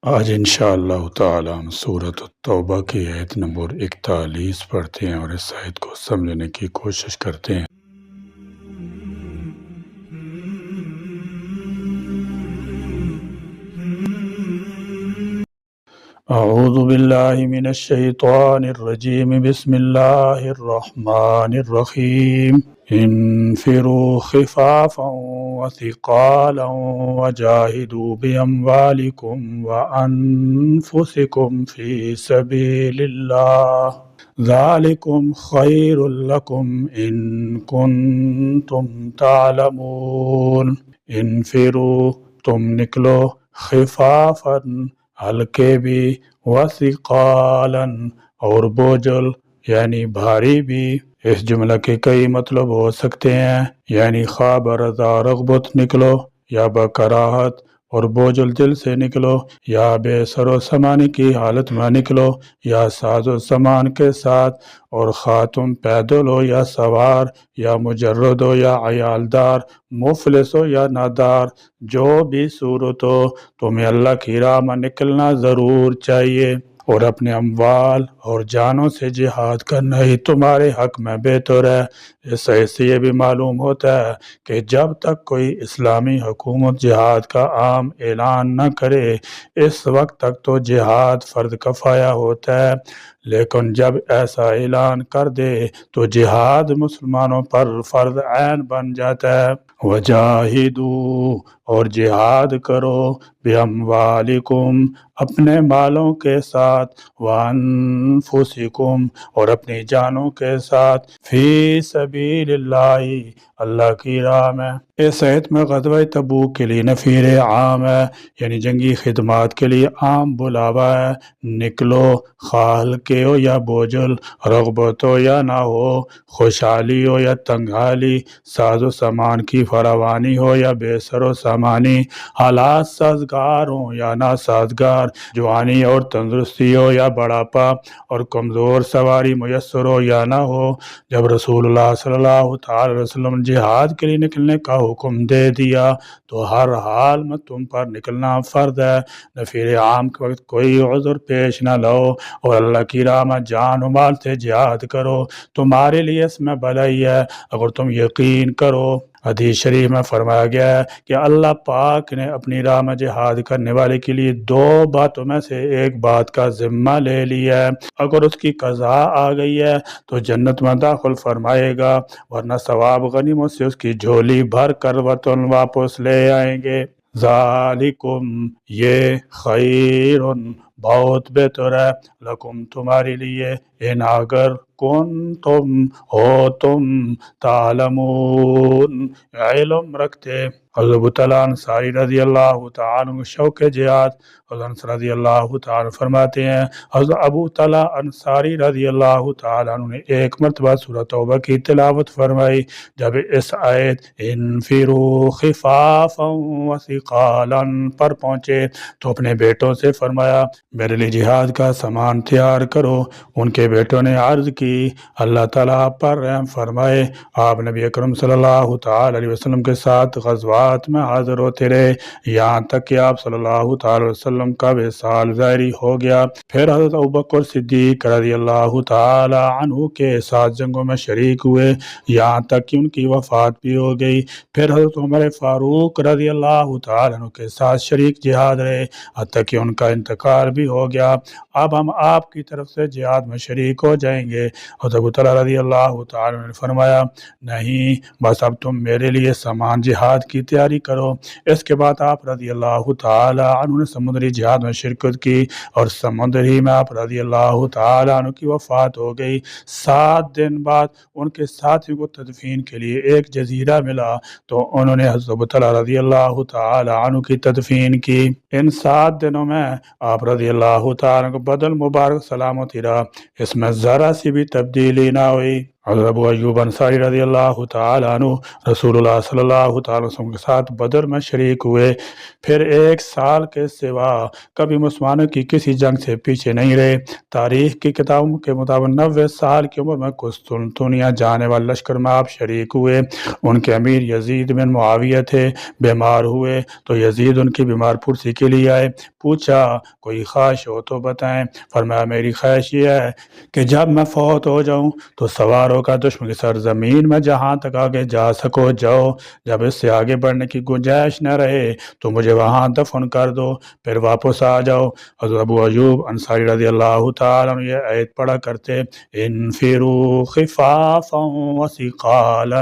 آج انشاءاللہ تعالی ہم سورۃ التوبہ کی آیت نمبر 41 پڑھتے ہیں اور اس آیت کو سمجھنے کی کوشش کرتے ہیں۔ اعوذ باللہ من الشیطان الرجیم، بسم اللہ الرحمن الرحیم۔ انفروا خفافا وثقالا وجاہدوا باموالکم وانفسکم فی سبیل اللہ، ذالکم خیر لکم ان کنتم تعلمون۔ انفروا، تم نکلو، خفافا، ہلکے بھی، وثقالا، اور بوجھل یعنی بھاری بھی۔ اس جملہ کے کئی مطلب ہو سکتے ہیں، یعنی خواہ برضا رغبت نکلو، یا بکراہت اور بوجھل دل سے نکلو، یا بے سر و سامان کی حالت میں نکلو، یا ساز و سامان کے ساتھ، اور خواہ تم پیدل ہو یا سوار، یا مجرد ہو یا عیالدار، مفلس ہو یا نادار، جو بھی صورت ہو تمہیں اللہ کی راہ میں نکلنا ضرور چاہیے، اور اپنے اموال اور جانوں سے جہاد کرنا ہی تمہارے حق میں بہتر ہے۔ اس سے یہ بھی معلوم ہوتا ہے کہ جب تک کوئی اسلامی حکومت جہاد کا عام اعلان نہ کرے اس وقت تک تو جہاد فرض کفایہ ہوتا ہے، لیکن جب ایسا اعلان کر دے تو جہاد مسلمانوں پر فرض عین بن جاتا ہے۔ وجاہدوا، اور جہاد کرو، باموالکم، اپنے مالوں کے ساتھ، وانفسکم، اور اپنی جانوں کے ساتھ، فی سبیل اللہ، اللہ کی راہ میں۔ اس آیت میں غزوہ تبوک کے لیے نفیر عام ہے، یعنی جنگی خدمات کے لیے عام بلاوا ہے۔ نکلو، خواہ ہلکے ہو یا بوجھل، رغبت ہو یا نہ ہو، خوشحالی ہو یا تنگحالی، ساز و سامان کی فراوانی ہو یا بے سر و سامانی، حالات سازگار ہوں یا ناسازگار، جوانی اور تندرستی ہو یا بڑھاپا اور کمزور سواری میسر ہو یا نہ ہو۔ جب رسول اللہ صلی اللہ تعالی علیہ وسلم نے جہاد کے لیے نکلنے کا حکم دے دیا تو ہر حال میں تم پر نکلنا فرض ہے۔ نفیر عام کے وقت کوئی عذر پیش نہ لو اور اللہ کی راہ میں جان و مال سے جہاد کرو، تمہارے لیے اس میں بھلائی ہے اگر تم یقین کرو۔ حدیث شریف میں فرمایا گیا ہے کہ اللہ پاک نے اپنی راہ میں جہاد کرنے والے کے لیے دو باتوں میں سے ایک بات کا ذمہ لے لیا ہے، اگر اس کی قضا آ گئی ہے تو جنت میں داخل فرمائے گا، ورنہ ثواب غنیمت سے اس کی جھولی بھر کر وطن واپس لے آئیں گے۔ ذالکم، یہ، خیر، بہت بہتر ہے، لکم، تمہارے لیے، ان اگر کنتم، ہو تم، تعلمون، علم رکھتے۔ حضرت ابو طلحہ انصاری رضی اللہ تعالیٰ عنہ شوق جہاد، حضرت انس رضی اللہ تعالیٰ فرماتے ہیں حضرت ابو طلحہ انصاری رضی اللہ تعالیٰ عنہ نے ایک مرتبہ سورۃ توبہ کی تلاوت فرمائی۔ جب اس آیت انفروا خفافا وثقالا پر پہنچے تو اپنے بیٹوں سے فرمایا میرے لیے جہاد کا سامان تیار کرو۔ ان کے بیٹوں نے عرض کی اللہ تعالیٰ آپ پر رحم فرمائے۔ آپ نبی اکرم صلی اللہ تعالی علیہ وسلم کے ساتھ غزوات میں حاضر ہوتے رہے، یہاں تک کہ آپ صلی اللہ تعالی وسلم کا وصال ظاہری ہو گیا۔ پھر حضرت ابوبکر صدیق رضی اللہ تعالی عنہ کے ساتھ جنگوں میں شریک ہوئے، یہاں تک کہ ان کی وفات بھی ہو گئی۔ پھر حضرت عمر فاروق رضی اللہ تعالی عنہ کے ساتھ شریک جہاد رہے، حتیٰ کہ ان کا انتقال بھی ہو گیا۔ اب ہم آپ کی طرف سے جہاد میں شریک ہو جائیں گے۔ حضرت ابو طلحہ رضی اللہ تعالی عنہ نے فرمایا نہیں، بس اب تم میرے لیے سامان جہاد کی تیاری کرو۔ اس کے بعد آپ رضی اللہ تعالی عنہ نے سمندری جہاد میں شرکت کی اور سمندر ہی میں آپ رضی اللہ تعالی عنہ کی وفات ہو گئی۔ 7 دن بعد ان کے ساتھیوں کو تدفین کے لیے ایک جزیرہ ملا تو انہوں نے حضرت ابو طلحہ رضی اللہ تعالی عنہ کی تدفین کی۔ ان 7 دنوں میں آپ رضی اللہ تعالی عنہ کو بدن مبارک سلامتی رہا، اس میں ذرا سی بھی تبدیلی نہ ہوئی۔ حضرت ابو ایوب انصاری رضی اللہ تعالیٰ عنہ رسول اللہ صلی اللہ تعالی وسلم کے ساتھ بدر میں شریک ہوئے، پھر 1 سال کے سوا کبھی مسلمانوں کی کسی جنگ سے پیچھے نہیں رہے۔ تاریخ کی کتابوں کے مطابق 90 سال کی عمر میں قسطنطنیہ جانے والے لشکر میں آپ شریک ہوئے۔ ان کے امیر یزید بن معاویہ تھے، بیمار ہوئے تو یزید ان کی بیمار پرسی کے لیے آئے، پوچھا کوئی خواہش ہو تو بتائیں۔ فرمایا میری خواہش یہ ہے کہ جب میں فوت ہو جاؤں تو سواروں کا دشمن کی سرزمین میں جہاں تک آگے جا سکو جاؤ، جب اس سے آگے بڑھنے کی گنجائش نہ رہے تو مجھے وہاں دفن کر دو، پھر واپس آ جاؤ۔ حضرت ابو ایوب انصاری رضی اللہ تعالیٰ عنہ یہ آیت پڑھا کرتے انفروا خفافا وثقالا،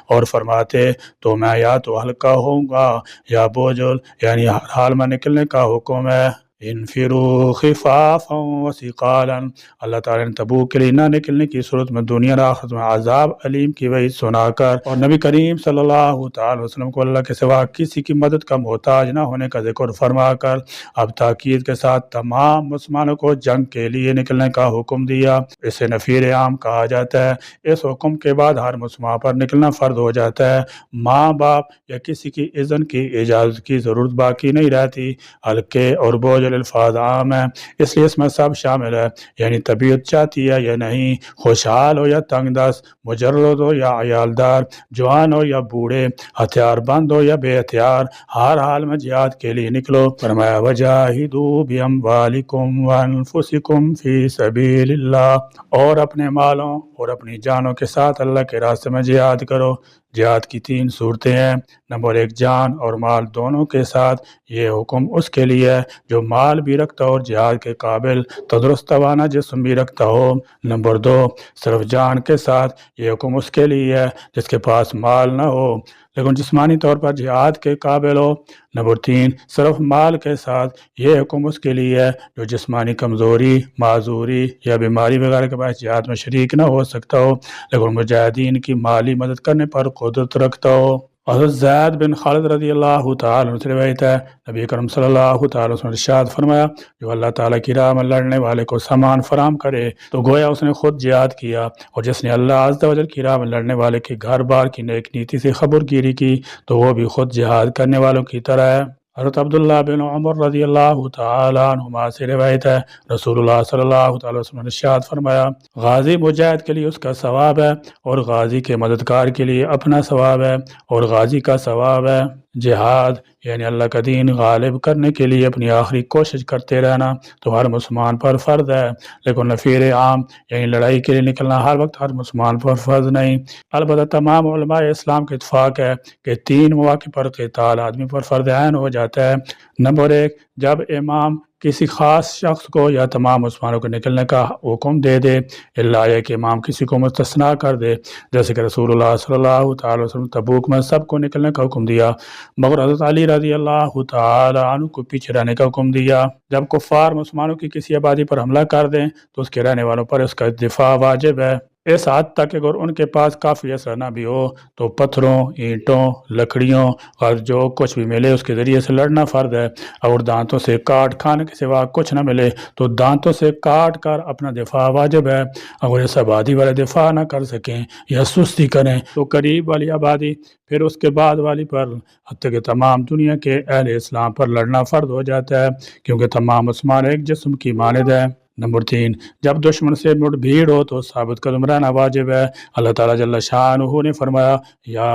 اور فرماتے تو میں یا تو ہلکا ہوں گا یا بوجھل، یعنی ہر حال میں نکلنے کا حکم ہے۔ انفروا خفافا وثقالا، اللہ تعالیٰ نے تبوک کے لیے نہ نکلنے کی صورت میں دنیا اور آخرت میں عذاب علیم کی وعید سنا کر اور نبی کریم صلی اللہ تعالی وسلم کو اللہ کے سوا کسی کی مدد کا محتاج نہ ہونے کا ذکر فرما کر اب تاکید کے ساتھ تمام مسلمانوں کو جنگ کے لیے نکلنے کا حکم دیا۔ اسے نفیر عام کہا جاتا ہے۔ اس حکم کے بعد ہر مسلمان پر نکلنا فرض ہو جاتا ہے، ماں باپ یا کسی کی اذن کی اجازت کی ضرورت باقی نہیں رہتی۔ ہلکے اور بوجھ الفاظ عام ہیں، اس لیے اس میں سب شامل ہے، یعنی طبیعت چاہتی ہے یا نہیں، خوشحال ہو یا تنگ دست، مجرد ہو یا عیالدار، جوان ہو یا بوڑھے، ہتھیار بند ہو یا بے ہتھیار، ہر حال میں جہاد کے لیے نکلو۔ فرمایا وجاہدوا باموالکم وانفسکم فی سبیل اللہ، اور اپنے مالوں اور اپنی جانوں کے ساتھ اللہ کے راستے میں جہاد کرو۔ جہاد کی 3 صورتیں ہیں۔ نمبر 1 جان اور مال دونوں کے ساتھ، یہ حکم اس کے لیے ہے جو مال بھی رکھتا ہو اور جہاد کے قابل تندرست توانا جسم بھی رکھتا ہو۔ نمبر 2 صرف جان کے ساتھ، یہ حکم اس کے لیے ہے جس کے پاس مال نہ ہو لیکن جسمانی طور پر جہاد کے قابل ہو۔ نمبر 3 صرف مال کے ساتھ، یہ حکم اس کے لیے ہے جو جسمانی کمزوری، معذوری یا بیماری وغیرہ کے باعث جہاد میں شریک نہ ہو سکتا ہو لیکن مجاہدین کی مالی مدد کرنے پر قدرت رکھتا ہو۔ حضرت زید بن خالد رضی اللہ تعالیٰ عنہ سے روایت ہے، نبی کرم صلی اللہ تعالیٰ وسلم نے ارشاد فرمایا جو اللہ تعالیٰ کی راہ میں لڑنے والے کو سامان فراہم کرے تو گویا اس نے خود جہاد کیا، اور جس نے اللہ عز و جل کی راہ میں لڑنے والے کے گھر بار کی نیک نیتی سے خبر گیری کی تو وہ بھی خود جہاد کرنے والوں کی طرح ہے۔ حضرت عبداللہ بن عمر رضی اللہ تعالیٰ عنہما سے روایت ہے، رسول اللہ صلی اللہ تعالی وسلم نے ارشاد فرمایا غازی مجاہد کے لیے اس کا ثواب ہے اور غازی کے مددگار کے لیے اپنا ثواب ہے، اور غازی کا ثواب ہے جہاد یعنی اللہ کا دین غالب کرنے کے لیے اپنی آخری کوشش کرتے رہنا تو ہر مسلمان پر فرض ہے، لیکن نفیر عام یعنی لڑائی کے لیے نکلنا ہر وقت ہر مسلمان پر فرض نہیں۔ البتہ تمام علماء اسلام کے اتفاق ہے کہ 3 مواقع پر قتال آدمی پر فرض عین ہو جاتا ہے۔ نمبر 1 جب امام کسی خاص شخص کو یا تمام مسلمانوں کو نکلنے کا حکم دے دے، اللہ یہ کہ امام کسی کو مستثنیٰ کر دے، جیسے کہ رسول اللہ صلی اللہ تعالی وسلم تبوک میں سب کو نکلنے کا حکم دیا مگر حضرت علی رضی اللہ تعالی عنہ کو پیچھے رہنے کا حکم دیا۔ جب کفار مسلمانوں کی کسی آبادی پر حملہ کر دیں تو اس کے رہنے والوں پر اس کا دفاع واجب ہے، اس حد تک کہ اگر ان کے پاس کافی اسلحہ نہ بھی ہو تو پتھروں، اینٹوں، لکڑیوں اور جو کچھ بھی ملے اس کے ذریعے سے لڑنا فرض ہے۔ اور دانتوں سے کاٹ کھانے کے سوا کچھ نہ ملے تو دانتوں سے کاٹ کر اپنا دفاع واجب ہے۔ اگر اس آبادی والے دفاع نہ کر سکیں یا سستی کریں تو قریب والی آبادی پھر اس کے بعد والی پر، حتیٰ کہ تمام دنیا کے اہل اسلام پر لڑنا فرض ہو جاتا ہے کیونکہ تمام مسلمان ایک جسم کی مانند ہیں۔ نمبر 3 جب دشمن سے مٹ بھیڑ ہو تو ثابت قدم رہنا واجب ہے۔ اللہ تعالیٰ جل شانہ نے فرمایا یا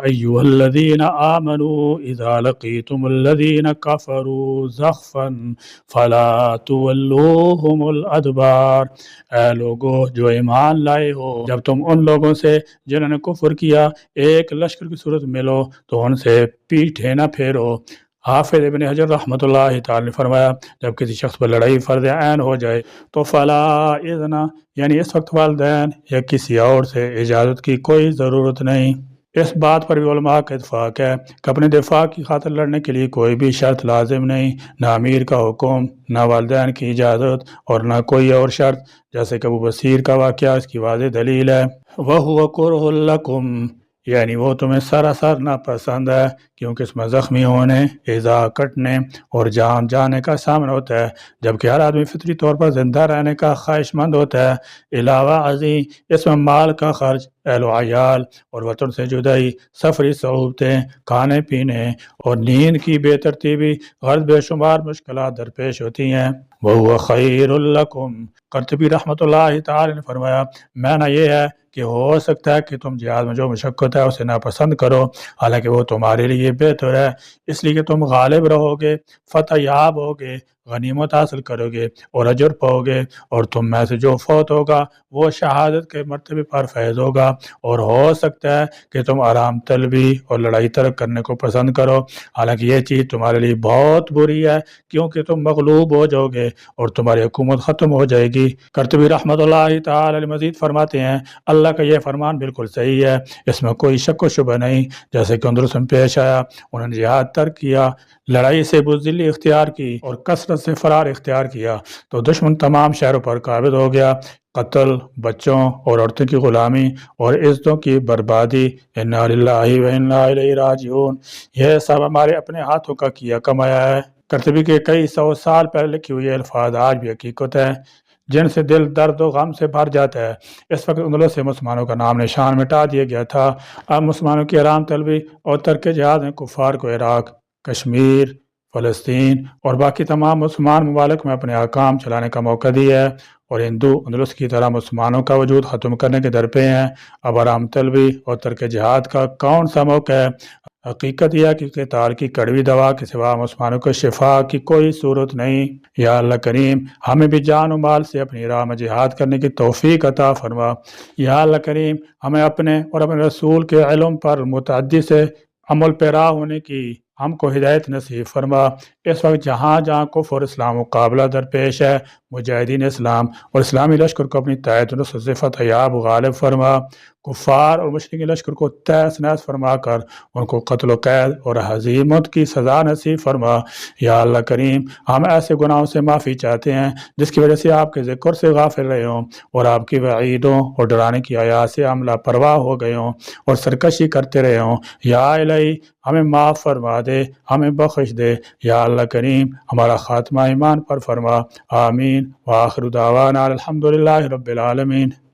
ایھا الذین آمنوا اذا لقیتم الذین کفروا زحفا فلا تولوہم الادبار، اے لوگو جو ایمان لائے ہو جب تم ان لوگوں سے جنہوں نے کفر کیا ایک لشکر کی صورت ملو تو ان سے پیٹھے نہ پھیرو۔ حافظ ابن حجر رحمۃ اللہ تعالی نے فرمایا جب کسی شخص پر لڑائی فرض عین ہو جائے تو فلا اذن، یعنی اس وقت والدین یا کسی اور سے اجازت کی کوئی ضرورت نہیں۔ اس بات پر بھی علماء کا اتفاق ہے کہ اپنے دفاع کی خاطر لڑنے کے لیے کوئی بھی شرط لازم نہیں، نہ امیر کا حکم، نہ والدین کی اجازت اور نہ کوئی اور شرط، جیسے کہ ابو بصیر کا واقعہ اس کی واضح دلیل ہے۔ وَهُوَ كُرْهٌ لَكُمْ، یعنی وہ تمہیں سراسر ناپسند ہے کیونکہ اس میں زخمی ہونے، ایذا کٹنے اور جان جانے کا سامنا ہوتا ہے، جبکہ ہر آدمی فطری طور پر زندہ رہنے کا خواہش مند ہوتا ہے۔ علاوہ ازیں اس میں مال کا خرچ، اہل و عیال اور وطن سے جدائی، سفری صعوبتیں، کھانے پینے اور نیند کی بے ترتیبی، غرض بے شمار مشکلات درپیش ہوتی ہیں۔ وَهُوَ خَيْرٌ لَكُمْ، قرطبی رحمۃ اللہ تعالی نے فرمایا معنی یہ ہے کہ ہو سکتا ہے کہ تم جہاد میں جو مشقت ہے اسے ناپسند کرو، حالانکہ وہ تمہارے لیے بہتر ہے، اس لیے کہ تم غالب رہو گے، فتح یاب ہوگے، غنیمت حاصل کرو گے اور اجر پاؤ گے، اور تم میں سے جو فوت ہوگا وہ شہادت کے مرتبے پر فیض ہوگا، اور ہو سکتا ہے کہ تم آرام طلبی اور لڑائی ترک کرنے کو پسند کرو، حالانکہ یہ چیز تمہارے لیے بہت بری ہے، کیونکہ تم مغلوب ہو جاؤ گے اور تمہاری حکومت ختم ہو جائے گی۔ قرطبی رحمۃ اللہ تعالی علیہ مزید فرماتے ہیں اللہ کا یہ فرمان بالکل صحیح ہے، اس میں کوئی شک و شبہ نہیں، جیسے کہ اندرس میں پیش آیا، انہوں نے جہاد ترک کیا، لڑائی سے بزدلی اختیار کی اور کثرت سے فرار اختیار کیا تو دشمن تمام شہروں پر قابض ہو گیا، قتل، بچوں اور عورتوں کی غلامی اور عزتوں کی بربادی، انا للہ و انا الیہ راجعون، یہ سب ہمارے اپنے ہاتھوں کا کیا کمایا ہے۔ قرطبی کے کئی سو سال پہلے لکھی ہوئی یہ الفاظ آج بھی حقیقت ہے، جن سے دل درد و غم سے بھر جاتا ہے۔ اس وقت اندلس سے مسلمانوں کا نام نشان مٹا دیا گیا تھا، اب مسلمانوں کی آرام طلبی اور ترک جہاد نے کفار کو عراق، کشمیر، فلسطین اور باقی تمام مسلمان ممالک میں اپنے احکام چلانے کا موقع دیا ہے، اور ہندو اندلس کی طرح مسلمانوں کا وجود ختم کرنے کے درپے ہیں۔ اب آرام طلبی اور ترک جہاد کا کون سا موقع ہے؟ حقیقت یہ ہے کہ قتال کی کڑوی دوا کے سوا مسلمانوں کو شفا کی کوئی صورت نہیں۔ یا اللہ کریم ہمیں بھی جان و مال سے اپنی راہ میں جہاد کرنے کی توفیق عطا فرما۔ یا اللہ کریم ہمیں اپنے اور اپنے رسول کے علم پر متعدی سے عمل پیرا ہونے کی ہم کو ہدایت نصیب فرما۔ اس وقت جہاں جہاں کفر اسلام مقابلہ درپیش ہے، مجاہدین اسلام اور اسلامی لشکر کو اپنی تائید و نصرت سے فتح یاب غالب فرما، کفار اور مشرکین لشکر کو تہس نہس فرما کر ان کو قتل و قید اور ہزیمت کی سزا نصیب فرما۔ یا اللہ کریم ہم ایسے گناہوں سے معافی چاہتے ہیں جس کی وجہ سے آپ کے ذکر سے غافل رہے ہوں اور آپ کی وعیدوں اور ڈرانے کی آیات سے ہم لاپرواہ ہو گئے ہوں اور سرکشی کرتے رہے ہوں۔ یا الہی ہمیں معاف فرما دے، ہمیں بخش دے۔ یا اللہ کریم ہمارا خاتمہ ایمان پر فرما۔ آمین۔ وآخر دعوانا الحمدللہ رب العالمین۔